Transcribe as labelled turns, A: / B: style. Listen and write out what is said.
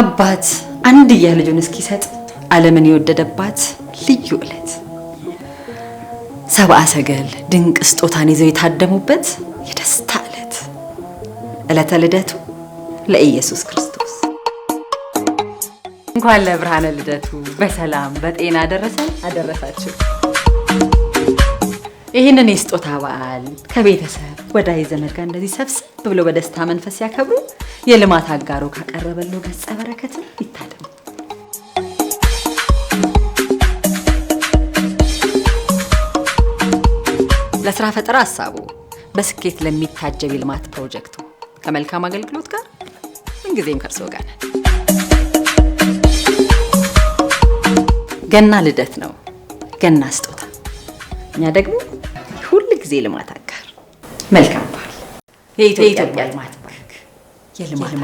A: አባት አንድያ ልጁን እስኪሰጥ ዓለምን የወደደባት ልዩ ዕለት ሰብአ ሰገል ድንቅ ስጦታን ይዘው የታደሙበት የደስታ ዕለተ ልደቱ ለኢየሱስ ክርስቶስ። እንኳን ለብርሃነ ልደቱ በሰላም በጤና አደረሳችሁ። ይህንን የስጦታ በዓል ከቤተሰብ ወዳጅ ዘመድ ጋር እንደዚህ ሰብሰብ ብሎ በደስታ መንፈስ ያከብሩ የልማት አጋሮ ካቀረበለው ገጸ በረከትን ይታደሙ። ለስራ ፈጠራ ሀሳቡ በስኬት ለሚታጀብ የልማት ፕሮጀክቱ ከመልካም አገልግሎት ጋር ምንጊዜም ከርሶ ጋር ነን። ገና ልደት ነው፣ ገና ስጦታ፣ እኛ ደግሞ ሁሉ ጊዜ ልማት አጋር። መልካም በዓል። የኢትዮጵያ ልማት ባንክ የልማት